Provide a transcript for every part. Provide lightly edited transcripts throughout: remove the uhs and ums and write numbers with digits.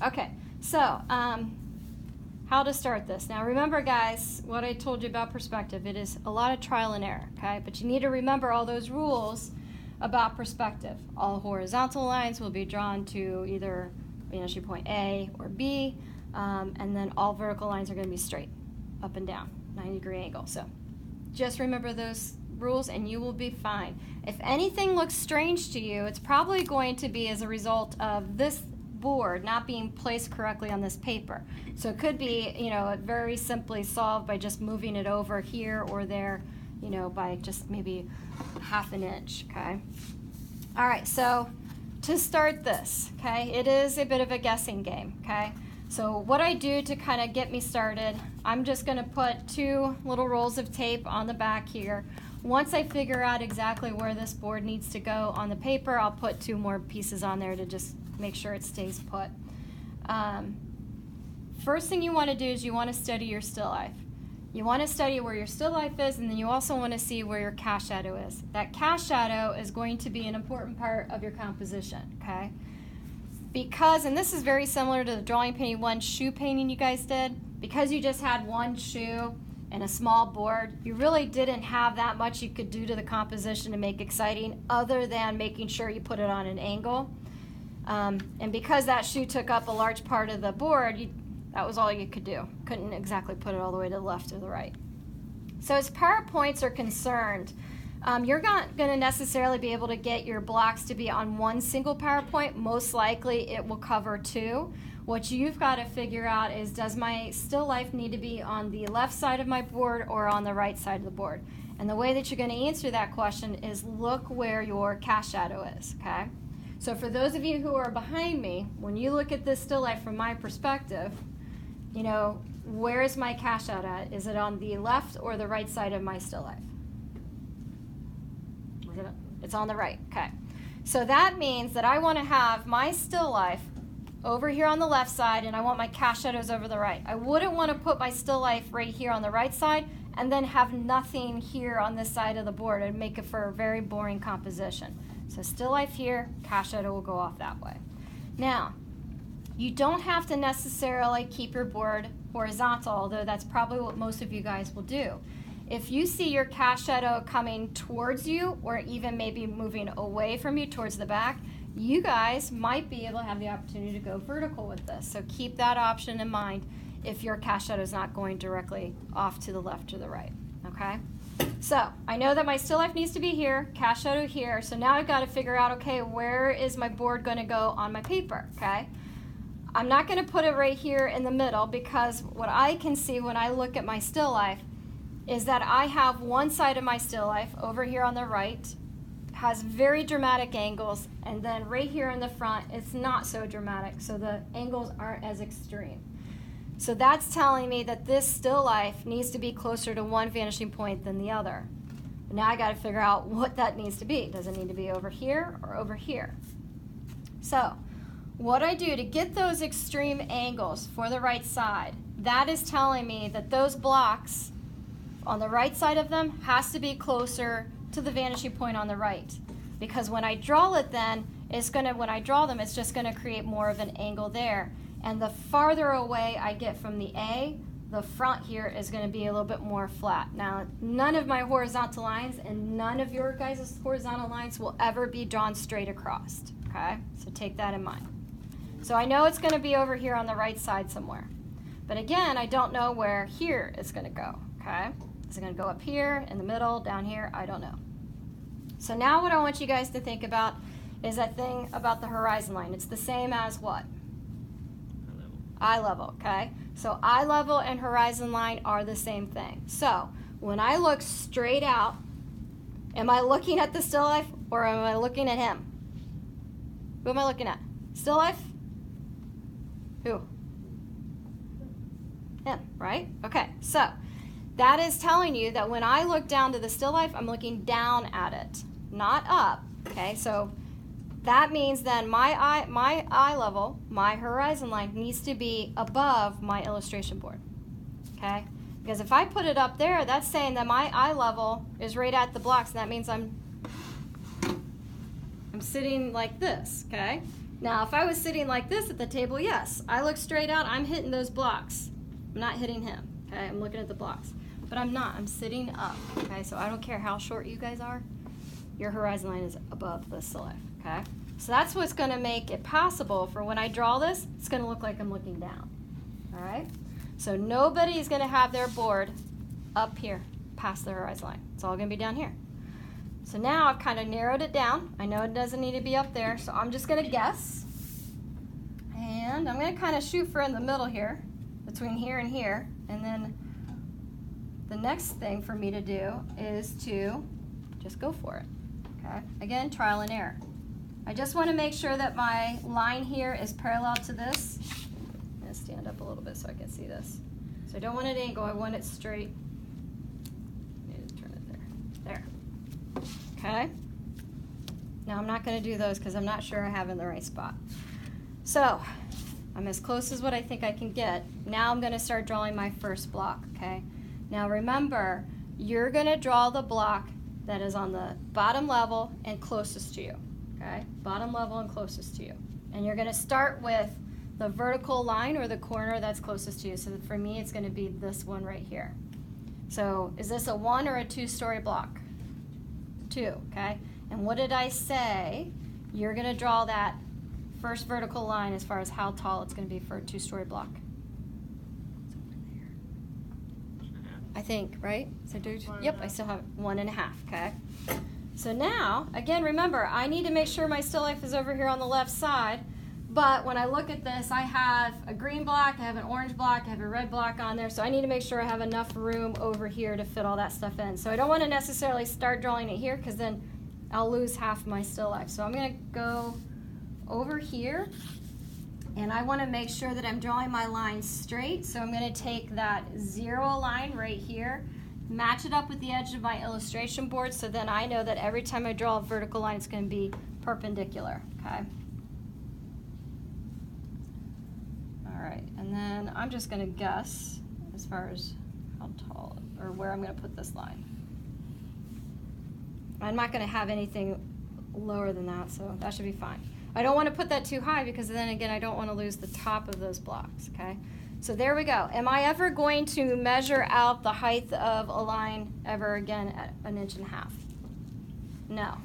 Okay, so how to start this. Now remember, guys, what I told you about perspective. It is a lot of trial and error, okay? But you need to remember all those rules about perspective. All horizontal lines will be drawn to either vanishing point A or B, and then all vertical lines are going to be straight, up and down, 90-degree angle. So just remember those rules and you will be fine. If anything looks strange to you, it's probably going to be as a result of this board not being placed correctly on this paper. So it could be, very simply solved by just moving it over here or there, by just maybe half an inch, okay? All right, so to start this, okay, it is a bit of a guessing game, okay? So what I do to kind of get me started, I'm just gonna put 2 little rolls of tape on the back here. Once I figure out exactly where this board needs to go on the paper, I'll put 2 more pieces on there to just make sure it stays put. First thing you want to do is you want to study your still life. You want to study where your still life is, and then you also want to see where your cast shadow is. That cast shadow is going to be an important part of your composition, okay? Because, and this is very similar to the drawing painting 1 shoe painting you guys did, because you just had 1 shoe and a small board, you really didn't have that much you could do to the composition to make exciting other than making sure you put it on an angle. And because that shoe took up a large part of the board, that was all you could do. Couldn't exactly put it all the way to the left or the right. So as PowerPoints are concerned, you're not going to necessarily be able to get your blocks to be on 1 single PowerPoint. Most likely it will cover 2. What you've got to figure out is, does my still life need to be on the left side of my board or on the right side of the board? And the way that you're going to answer that question is look where your cast shadow is, okay? So for those of you who are behind me, when you look at this still life from my perspective, where is my cast shadow at? Is it on the left or the right side of my still life? It's on the right, okay. So that means that I want to have my still life over here on the left side, and I want my cast shadows over the right. I wouldn't want to put my still life right here on the right side and then have nothing here on this side of the board. It'd make it for a very boring composition. So still life here, cast shadow will go off that way. Now, you don't have to necessarily keep your board horizontal, although that's probably what most of you guys will do. If you see your cast shadow coming towards you, or even maybe moving away from you towards the back, you guys might be able to have the opportunity to go vertical with this. So keep that option in mind if your cast shadow is not going directly off to the left or the right, okay? So I know that my still life needs to be here, cast shadow here, so now I've got to figure out, okay, where is my board going to go on my paper, okay? I'm not going to put it right here in the middle, because what I can see when I look at my still life is that I have one side of my still life over here on the right, has very dramatic angles, and then right here in the front, it's not so dramatic, so the angles aren't as extreme. So that's telling me that this still life needs to be closer to one vanishing point than the other. Now I got to figure out what that needs to be. Does it need to be over here or over here? So what I do to get those extreme angles for the right side, that is telling me that those blocks on the right side of them has to be closer to the vanishing point on the right. Because when I draw it then, when I draw them, it's just going to create more of an angle there. And the farther away I get from the A, the front here is going to be a little bit more flat. Now, none of my horizontal lines and none of your guys' horizontal lines will ever be drawn straight across, okay? So take that in mind. So I know it's going to be over here on the right side somewhere. But again, I don't know where here is going to go, okay? Is it going to go up here, in the middle, down here? I don't know. So now what I want you guys to think about is that thing about the horizon line. It's the same as what? Eye level, okay? So eye level and horizon line are the same thing. So when I look straight out, am I looking at the still life or am I looking at him? Who am I looking at? Still life? Who? Him, right? Okay, so that is telling you that when I look down to the still life, I'm looking down at it, not up, okay? So that means then my eye level, my horizon line needs to be above my illustration board, okay? Because if I put it up there, that's saying that my eye level is right at the blocks, and that means I'm sitting like this, okay? Now, if I was sitting like this at the table, yes, I look straight out, I'm hitting those blocks. I'm not hitting him, okay? I'm looking at the blocks. But I'm not, I'm sitting up, okay? So I don't care how short you guys are, your horizon line is above the still life, okay? So that's what's gonna make it possible for when I draw this, it's gonna look like I'm looking down, all right? So nobody's gonna have their board up here past the horizon line. It's all gonna be down here. So now I've kind of narrowed it down. I know it doesn't need to be up there, so I'm just gonna guess. And I'm gonna kind of shoot for in the middle here, between here and here. And then the next thing for me to do is to just go for it, okay? Again, trial and error. I just wanna make sure that my line here is parallel to this. I'm gonna stand up a little bit so I can see this. So I don't want it angle, I want it straight. Need to turn it there. There. Okay? Now I'm not going to do those because I'm not sure I have in the right spot. So I'm as close as what I think I can get. Now I'm going to start drawing my first block, okay? Now remember, you're going to draw the block that is on the bottom level and closest to you, okay? Bottom level and closest to you. And you're going to start with the vertical line or the corner that's closest to you. So for me, it's going to be this one right here. So is this a 1 or a 2-story block? 2, okay? And what did I say? You're going to draw that first vertical line as far as how tall it's going to be for a 2-story block. It's over there. I think, right? So yep, I still have 1.5, okay? So now, again, remember, I need to make sure my still life is over here on the left side, but when I look at this, I have a green block, I have an orange block, I have a red block on there, so I need to make sure I have enough room over here to fit all that stuff in. So I don't want to necessarily start drawing it here because then I'll lose half my still life. So I'm going to go over here, and I want to make sure that I'm drawing my line straight. So I'm going to take that 0 line right here, match it up with the edge of my illustration board, so then I know that every time I draw a vertical line, it's going to be perpendicular, okay? All right, and then I'm just going to guess as far as how tall or where I'm going to put this line. I'm not going to have anything lower than that, so that should be fine. I don't want to put that too high because then again, I don't want to lose the top of those blocks, okay? So there we go. Am I ever going to measure out the height of a line ever again at 1.5 inches? No.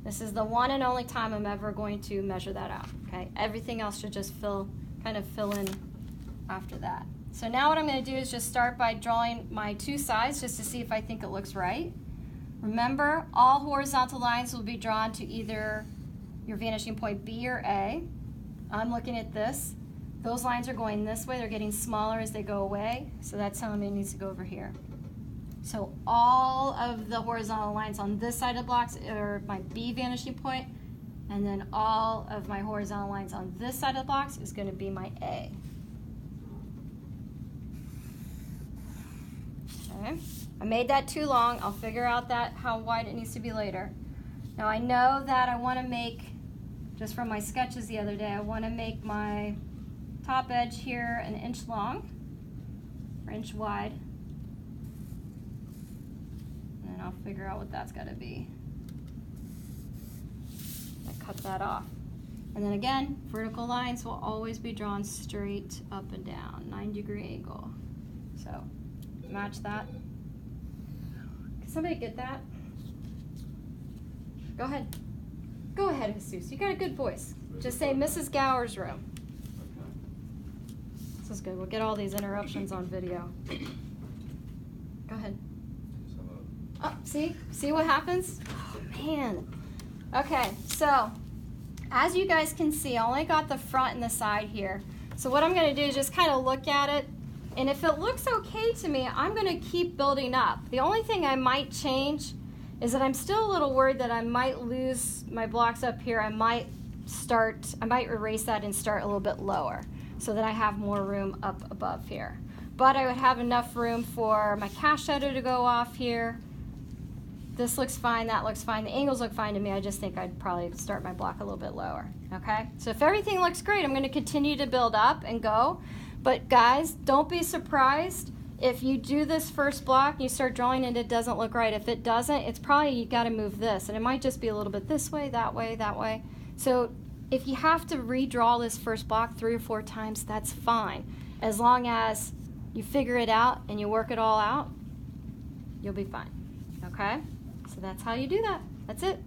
This is the one and only time I'm ever going to measure that out, okay? Everything else should just kind of fill in after that. So now what I'm going to do is just start by drawing my 2 sides just to see if I think it looks right. Remember, all horizontal lines will be drawn to either your vanishing point B or A. I'm looking at this. Those lines are going this way. They're getting smaller as they go away. So that's telling me it needs to go over here. So all of the horizontal lines on this side of the blocks are my B vanishing point, and then all of my horizontal lines on this side of the blocks is going to be my A. Okay. I made that too long. I'll figure out how wide it needs to be later. Now I know that I want to make, just from my sketches the other day, I want to make my top edge here 1 inch long, or 1 inch wide. And then I'll figure out what that's got to be. I cut that off. And then again, vertical lines will always be drawn straight up and down, 90-degree angle. So match that. Can somebody get that? Go ahead. Go ahead, Jesus. You got a good voice. Just say Mrs. Gower's room. This is good. We'll get all these interruptions on video. Go ahead. Oh, see? See what happens? Oh, man. Okay, so as you guys can see, I only got the front and the side here. So what I'm going to do is just kind of look at it. And if it looks okay to me, I'm going to keep building up. The only thing I might change is that I'm still a little worried that I might lose my blocks up here. I might erase that and start a little bit lower so that I have more room up above here. But I would have enough room for my cast shadow to go off here. This looks fine, that looks fine. The angles look fine to me. I just think I'd probably start my block a little bit lower, okay? So if everything looks great, I'm gonna continue to build up and go. But guys, don't be surprised if you do this first block and you start drawing and it doesn't look right. If it doesn't, it's probably you gotta move this. And it might just be a little bit this way, that way, that way. So if you have to redraw this first block 3 or 4 times, that's fine. As long as you figure it out and you work it all out, you'll be fine. Okay? So that's how you do that. That's it.